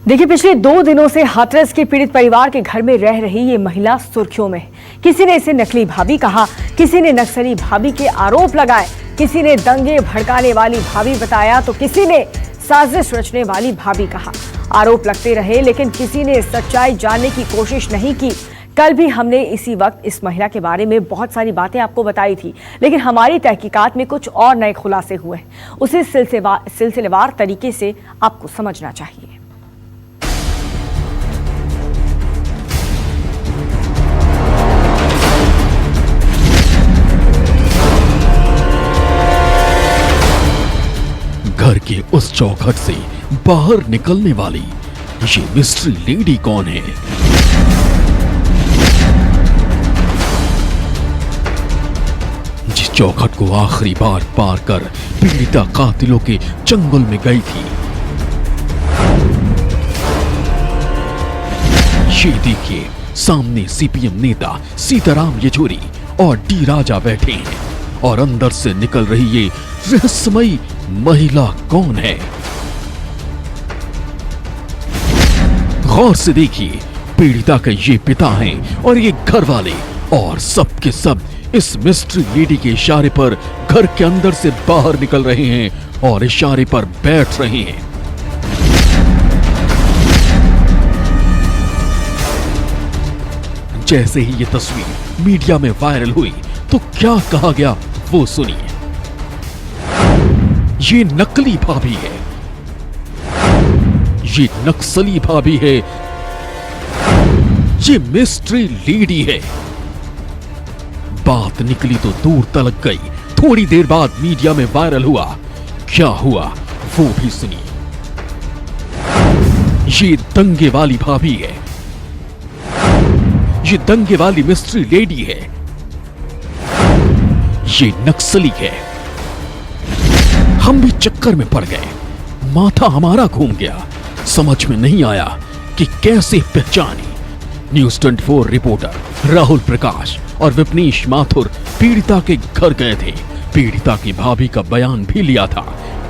देखिए, पिछले 2 दिनों से हाथरस के पीड़ित परिवार के घर में रह रही ये महिला सुर्खियों में है। किसी ने इसे नकली भाभी कहा, किसी ने नक्सली भाभी के आरोप लगाए, किसी ने दंगे भड़काने वाली भाभी बताया तो किसी ने साजिश रचने वाली भाभी कहा। आरोप लगते रहे लेकिन किसी ने सच्चाई जानने की कोशिश नहीं की। कल भी हमने इसी वक्त इस महिला के बारे में बहुत सारी बातें आपको बताई थी, लेकिन हमारी तहकीकात में कुछ और नए खुलासे हुए हैं। उसे सिलसिलेवार तरीके से आपको समझना चाहिए। घर के उस चौखट से बाहर निकलने वाली ये मिस्ट्री लेडी कौन है? जिस चौखट को आखिरी बार पार कर पीड़िता कातिलों के चंगुल में गई थी, ये देखिए सामने सीपीएम नेता सीताराम येचुरी और डी राजा बैठे हैं और अंदर से निकल रही ये रहस्यमयी महिला कौन है? गौर से देखिए, पीड़िता के ये पिता हैं और ये घर वाले, और सब के सब इस मिस्ट्री लेडी के इशारे पर घर के अंदर से बाहर निकल रहे हैं और इशारे पर बैठ रहे हैं। जैसे ही ये तस्वीर मीडिया में वायरल हुई तो क्या कहा गया वो सुनिए। ये नकली भाभी है, ये नक्सली भाभी है, ये मिस्ट्री लेडी है। बात निकली तो दूर तलक गई। थोड़ी देर बाद मीडिया में वायरल हुआ। क्या हुआ वो भी सुनिए। ये दंगे वाली भाभी है, ये दंगे वाली मिस्ट्री लेडी है, ये नक्सली है। हम भी चक्कर में पड़ गए, माथा हमारा घूम गया, समझ में नहीं आया कि कैसे पहचाने। न्यूज़ 24 रिपोर्टर राहुल प्रकाश और विपनीश माथुर पीड़िता के घर गए थे। पीड़िता की भाभी का बयान भी लिया था।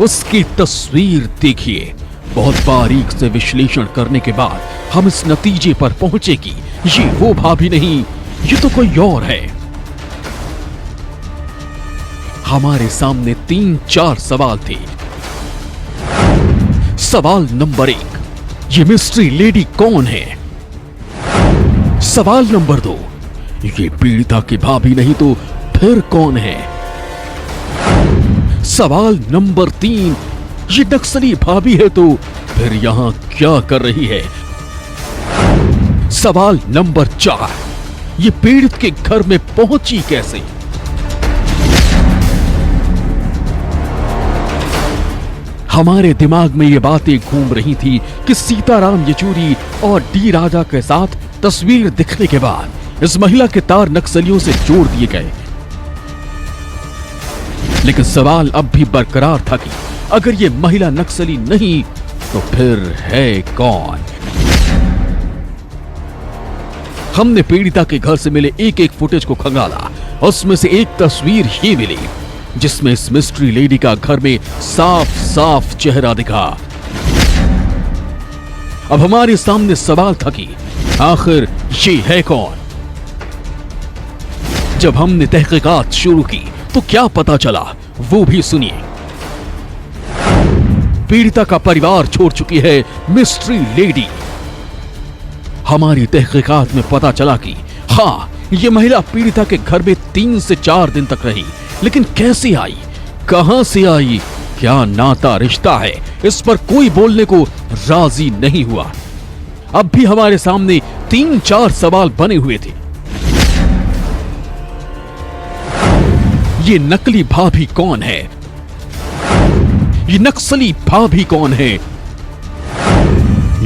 उसकी तस्वीर देखिए। बहुत बारीक से विश्लेषण करने के बाद हम इस नतीजे पर पहुंचे कि ये वो भाभी नहीं, ये तो कोई और है। हमारे सामने 3-4 सवाल थे। सवाल नंबर 1, ये मिस्ट्री लेडी कौन है? सवाल नंबर 2, ये पीड़िता की भाभी नहीं तो फिर कौन है? सवाल नंबर 3, ये नक्सली भाभी है तो फिर यहां क्या कर रही है? सवाल नंबर 4, ये पीड़ित के घर में पहुंची कैसे? हमारे दिमाग में ये बातें घूम रही थी कि सीताराम येचुरी और डी राजा के साथ तस्वीर दिखने के बाद इस महिला के तार नक्सलियों से जोड़ दिए गए। लेकिन सवाल अब भी बरकरार था कि अगर ये महिला नक्सली नहीं तो फिर है कौन? हमने पीड़िता के घर से मिले एक फुटेज को खंगाला। उसमें से एक तस्वीर ही मिली जिसमें इस मिस्ट्री लेडी का घर में साफ साफ चेहरा दिखा। अब हमारे सामने सवाल था कि आखिर ये है कौन? जब हमने तहकीकात शुरू की तो क्या पता चला वो भी सुनिए। पीड़िता का परिवार छोड़ चुकी है मिस्ट्री लेडी। हमारी तहकीकात में पता चला कि हाँ, ये महिला पीड़िता के घर में 3 से 4 दिन तक रही, लेकिन कैसे आई, कहां से आई, क्या नाता रिश्ता है, इस पर कोई बोलने को राजी नहीं हुआ। अब भी हमारे सामने 3-4 सवाल बने हुए थे। ये नकली भाभी कौन है? ये नक्सली भाभी कौन है?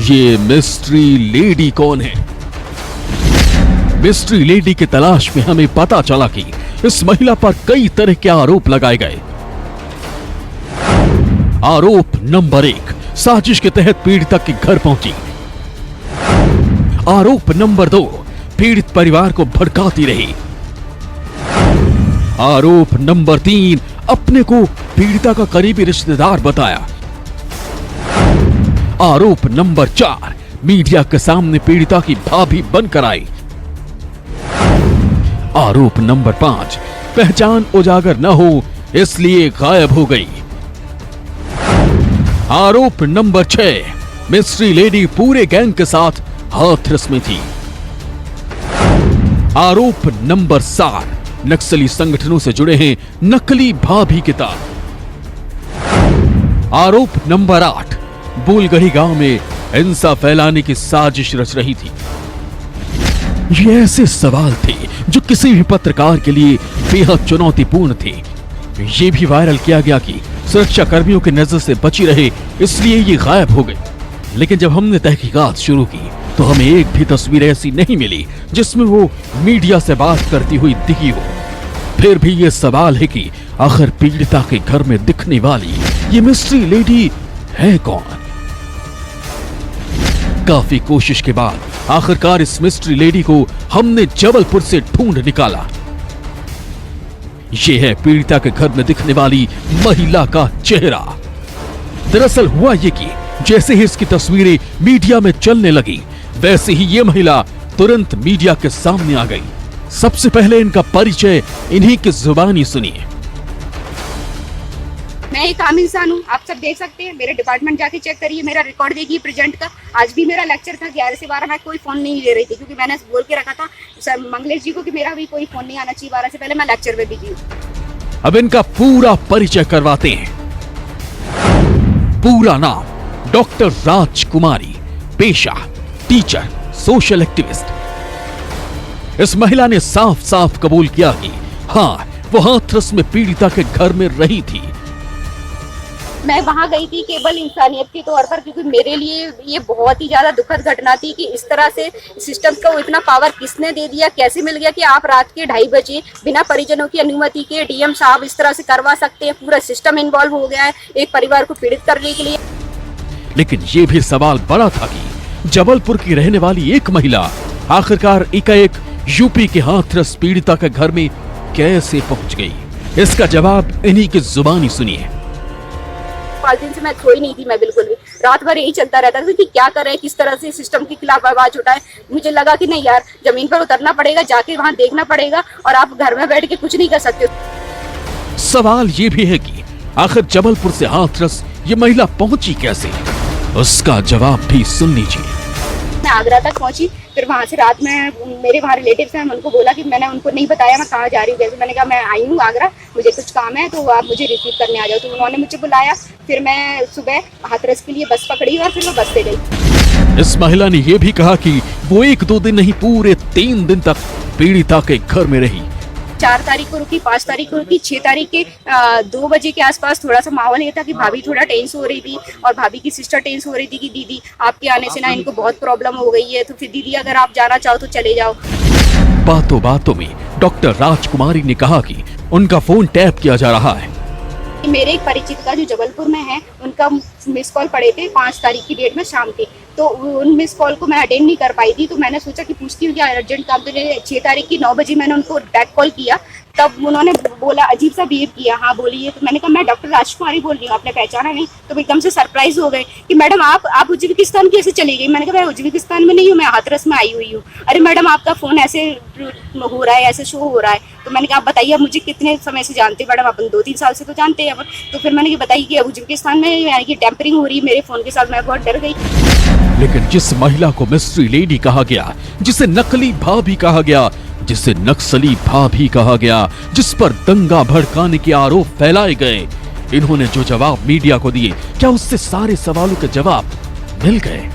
ये मिस्ट्री लेडी कौन है? मिस्ट्री लेडी की तलाश में हमें पता चला कि इस महिला पर कई तरह के आरोप लगाए गए। आरोप नंबर 1, साजिश के तहत पीड़िता के घर पहुंची। आरोप नंबर 2, पीड़ित परिवार को भड़काती रही। आरोप नंबर 3, अपने को पीड़िता का करीबी रिश्तेदार बताया। आरोप नंबर 4, मीडिया के सामने पीड़िता की भाभी बनकर आई। आरोप नंबर 5, पहचान उजागर न हो इसलिए गायब हो गई। आरोप नंबर 6, मिस्ट्री लेडी पूरे गैंग के साथ हाथरस में थी। आरोप नंबर 7, नक्सली संगठनों से जुड़े हैं नकली भाभी के तार। आरोप नंबर 8, बुलगढ़ी गांव में हिंसा फैलाने की साजिश रच रही थी। ये ऐसे सवाल थे जो किसी भी पत्रकार के लिए बेहद चुनौतीपूर्ण थे। ये भी वायरल किया गया कि सुरक्षा कर्मियों की नजर से बची रहे इसलिए ये गायब हो गई। लेकिन जब हमने तहकीकात शुरू की तो हमें एक भी तस्वीर ऐसी नहीं मिली जिसमें वो मीडिया से बात करती हुई दिखी हो। फिर भी ये सवाल है कि आखिर पीड़िता के घर में दिखने वाली ये मिस्ट्री लेडी है कौन? काफी कोशिश के बाद आखिरकार इस मिस्ट्री लेडी को हमने जबलपुर से ढूंढ निकाला। ये है पीड़िता के घर में दिखने वाली महिला का चेहरा। दरअसल हुआ ये कि जैसे ही इसकी तस्वीरें मीडिया में चलने लगी वैसे ही ये महिला तुरंत मीडिया के सामने आ गई। सबसे पहले इनका परिचय इन्हीं की जुबानी सुनिए। मैं एक आम इंसान हूँ, आप सब देख सकते हैं। मेरे डिपार्टमेंट जाके चेक करिए, मेरा रिकॉर्ड देखिए प्रेजेंट का। आज भी मेरा लेक्चर था 11 से 12, मैं कोई फोन नहीं ले रही थी क्योंकि मैंने बोल के रखा था सर मंगलेश जी को कि मेरा भी कोई फोन नहीं आना चाहिए 12 से पहले, मैं लेक्चर में बिजी हूँ। अब इनका पूरा परिचय करवाते हैं। पूरा नाम डॉक्टर राजकुमारी, पेशा टीचर, सोशल एक्टिविस्ट। इस महिला ने साफ साफ कबूल किया कि हाँ, वो हाथरस में पीड़िता के घर में रही थी। मैं वहां गई थी केवल इंसानियत के तौर पर, क्योंकि मेरे लिए ये बहुत ही ज्यादा दुखद घटना थी कि इस तरह से सिस्टम को इतना पावर किसने दे दिया, कैसे मिल गया कि आप रात के 2:30 बजे बिना परिजनों की अनुमति के डीएम साहब इस तरह से करवा सकते हैं। पूरा सिस्टम इन्वॉल्व हो गया है एक परिवार को पीड़ित करने के लिए। लेकिन ये भी सवाल बड़ा था कि जबलपुर की रहने वाली एक महिला आखिरकार एकाएक यूपी के हाथरस पीड़िता के घर में कैसे पहुंच गई। इसका जवाब इन्हीं की जुबानी सुनिए। 5 दिन से मैं सोई नहीं थी, मैं बिल्कुल भी। रात भर यही चलता रहता था कि क्या करें, किस तरह से सिस्टम के खिलाफ आवाज उठाए। मुझे लगा कि नहीं यार, जमीन पर उतरना पड़ेगा, जाके वहां देखना पड़ेगा, और आप घर में बैठ के कुछ नहीं कर सकते। सवाल ये भी है कि आखिर जबलपुर से हाथरस ये महिला पहुंची कैसे? उसका जवाब भी सुन लीजिए। मैं आगरा तक पहुंची, फिर वहां से रात में मेरे वहाँ रिलेटिव्स हैं, उनको बोला कि मैंने उनको नहीं बताया मैं कहाँ जा रही हूँ। जैसे मैंने कहा मैं आई हूँ आगरा, मुझे कुछ काम है तो आप मुझे रिसीव करने आ जाओ। तो उन्होंने मुझे बुलाया, फिर मैं सुबह हाथरस के लिए बस पकड़ी और फिर मैं बस से गई। इस महिला ने यह भी कहा कि वो 1-2 दिन नहीं, पूरे 3 दिन तक पीड़िता के घर में रही। 4 तारीख को रुकी, 5 तारीख को रुकी, 6 तारीख के 2 बजे के आसपास थोड़ा सा माहौल ये था कि भाभी थोड़ा टेंस हो रही थी और भाभी की सिस्टर टेंस हो रही थी कि दीदी आपके आने से ना इनको बहुत प्रॉब्लम हो गई है, तो फिर दीदी अगर आप जाना चाहो तो चले जाओ। बातों बातों में डॉक्टर राजकुमारी ने कहा कि उनका फोन टैप किया जा रहा है। मेरे एक परिचित का जो जबलपुर में है, उनका मिस कॉल पड़े थे 5 तारीख की डेट में शाम के, तो उन मिस कॉल को मैं अटेंड नहीं कर पाई थी। तो मैंने सोचा कि पूछती हूँ क्या अर्जेंट काम। तो 6 तारीख की 9 बजे मैंने उनको बैक कॉल किया, तब उन्होंने बोला, अजीब सा बिहेव किया, हाँ बोलिए। तो मैंने कहा मैं डॉक्टर राजकुमारी बोल रही हूँ, आपने पहचाना नहीं? तो एकदम से सरप्राइज हो गए कि मैडम आप उज्बेकिस्तान कैसे चली गई? मैंने कहा मैं उज्बेकिस्तान में नहीं हूँ, मैं हाथरस में आई हुई हूँ। अरे मैडम आपका फोन ऐसे हो रहा है, ऐसे शो हो रहा है। तो मैंने कहा आप बताइए, आप मुझे कितने समय से जानते हैं? मैडम अपन 2-3 साल से तो जानते हैं अपन। तो फिर मैंने बताई कि उज्बेकिस्तान में यानी कि टेम्परिंग हो रही है मेरे फोन के साथ। मैं बहुत डर गई। लेकिन जिस महिला को मिस्ट्री लेडी कहा गया, जिसे नकली भाभी कहा गया, जिसे नक्सली भाभी कहा गया, जिस पर दंगा भड़काने के आरोप फैलाए गए, इन्होंने जो जवाब मीडिया को दिए, क्या उससे सारे सवालों के जवाब मिल गए?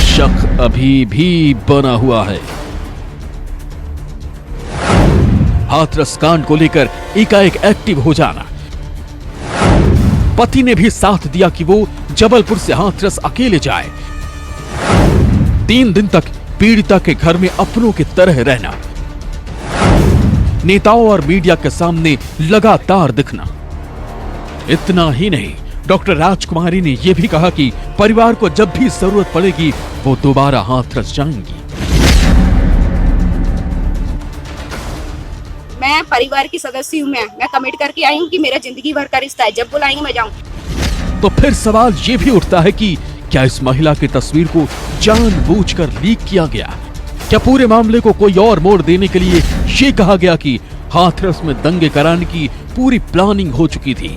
शक अभी भी बना हुआ है। हाथरस कांड को लेकर एकाएक एक्टिव हो जाना। पति ने भी साथ दिया कि वो जबलपुर से हाथरस अकेले जाए। 3 दिन तक पीड़िता के घर में अपनों की तरह रहना। नेताओं और मीडिया के सामने लगातार दिखना। इतना ही नहीं, डॉक्टर राजकुमारी ने यह भी कहा कि परिवार को जब भी जरूरत पड़ेगी वो दोबारा हाथरस जाएंगी। मैं परिवार की सदस्य हूँ, मैं कमिट करके आई हूँ कि मेरा जिंदगी भर का रिश्ता है, जब बुलाएंगे मैं जाऊँ। तो फिर सवाल ये भी उठता है कि क्या इस महिला की तस्वीर को जानबूझकर लीक किया गया? क्या पूरे मामले को कोई और मोड़ देने के लिए ये कहा गया कि हाथरस में दंगे कराने की पूरी प्लानिंग हो चुकी थी,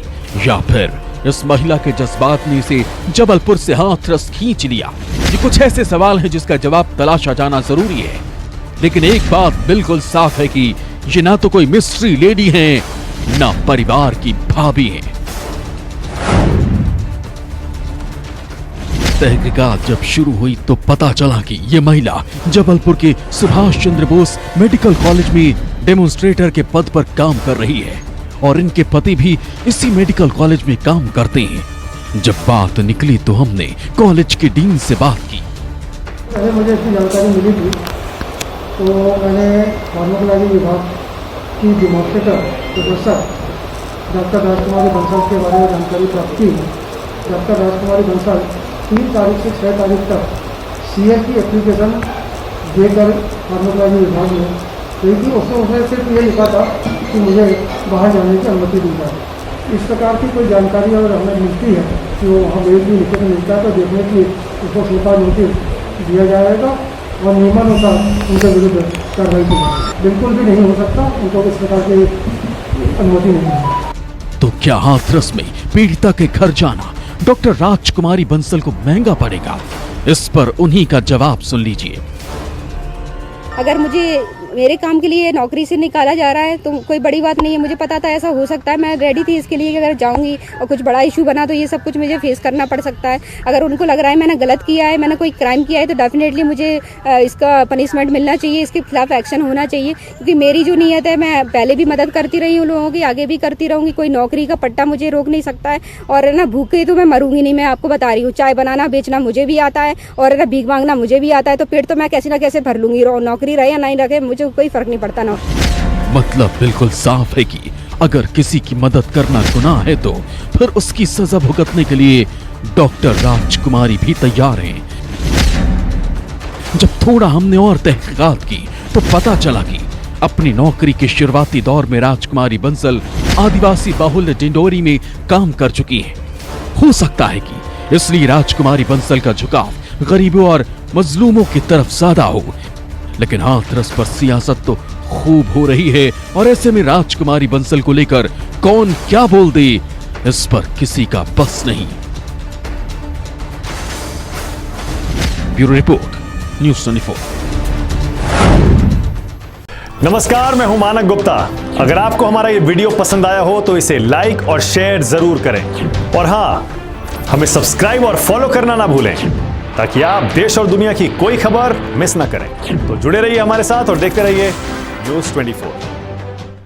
या फिर इस महिला के जज्बात ने इसे जबलपुर से हाथरस खींच लिया? ये कुछ ऐसे सवाल हैं जिसका जवाब तलाशा जाना जरूरी है। लेकिन एक बात बिल्कुल साफ है कि ये ना तो कोई मिस्ट्री लेडी है, ना परिवार की भाभी है। तहकीकात जब शुरू हुई तो पता चला कि ये महिला जबलपुर के सुभाष चंद्र बोस मेडिकल कॉलेज में डेमोन्स्ट्रेटर के पद पर काम कर रही है और इनके पति भी इसी मेडिकल कॉलेज में काम करते हैं। जब बात निकली तो हमने कॉलेज के डीन से बात की। पहले मुझे इसकी जानकारी मिली थी तो मैंने फार्माकोलॉजी विभाग की डेमोन्स्ट्रेटर प्रोफेसर डॉक्टर राजकुमारी बंसल के बारे में जानकारी प्राप्त की। डॉक्टर राजकुमारी बंसल 3 तारीख से 6 तारीख तक CA की एप्लीकेशन देकर फार्माकोलॉजी विभाग में गई थी। उसमें सिर्फ ये लिखा था कि मुझे बाहर जाने की अनुमति दी जाए। इस प्रकार की कोई जानकारी अगर हमें मिलती है कि वो हमें एक भी लिखित मिलता है तो देखने की उसको स्वीकार नोटिस दिया जाएगा और नियमानुसार उनके विरुद्ध कार्रवाई की जाएगी। बिल्कुल भी नहीं हो सकता, उनको इस प्रकार की अनुमति नहीं है। तो क्या हाथरस में पीड़िता के घर जाना डॉक्टर राजकुमारी बंसल को महंगा पड़ेगा? इस पर उन्हीं का जवाब सुन लीजिए। अगर मुझे मेरे काम के लिए नौकरी से निकाला जा रहा है तो कोई बड़ी बात नहीं है। मुझे पता था ऐसा हो सकता है, मैं रेडी थी इसके लिए कि अगर जाऊंगी और कुछ बड़ा इशू बना तो ये सब कुछ मुझे फेस करना पड़ सकता है। अगर उनको लग रहा है मैंने गलत किया है, मैंने कोई क्राइम किया है, तो डेफिनेटली मुझे इसका पनिशमेंट मिलना चाहिए, इसके खिलाफ एक्शन होना चाहिए। क्योंकि मेरी जो नीयत है, मैं पहले भी मदद करती रही हूँ लोगों की, आगे भी करती रहूँगी। कोई नौकरी का पट्टा मुझे रोक नहीं सकता है और ना भूखे तो मैं मरूंगी नहीं। मैं आपको बता रही हूँ, चाय बनाना बेचना मुझे भी आता है और ना भीख मांगना मुझे भी आता है। तो पेट तो मैं कैसे ना कैसे भर लूंगी। नौकरी रहे या नहीं रहे मुझे कोई फर्क नहीं पड़ता। मतलब बिल्कुल साफ है कि अगर किसी की मदद करना गुनाह है तो फिर उसकी सजा भुगतने के लिए डॉक्टर राजकुमारी भी तैयार हैं। जब थोड़ा हमने और तहकीकात की तो पता चला कि अपनी नौकरी के शुरुआती दौर में राजकुमारी बंसल आदिवासी बाहुल्य डिंडोरी में काम कर चुकी हैं। हो सकता है कि इसलिए राजकुमारी बंसल का झुकाव गरीबों और मजलूमों की तरफ ज्यादा हो। लेकिन हाथरस पर सियासत तो खूब हो रही है और ऐसे में राजकुमारी बंसल को लेकर कौन क्या बोल दे, इस पर किसी का बस नहीं। Bureau report, news 24। नमस्कार, मैं हूं मानक गुप्ता। अगर आपको हमारा ये वीडियो पसंद आया हो तो इसे लाइक और शेयर जरूर करें और हां, हमें सब्सक्राइब और फॉलो करना ना भूलें ताकि आप देश और दुनिया की कोई खबर मिस ना करें। तो जुड़े रहिए हमारे साथ और देखते रहिए न्यूज़ 24।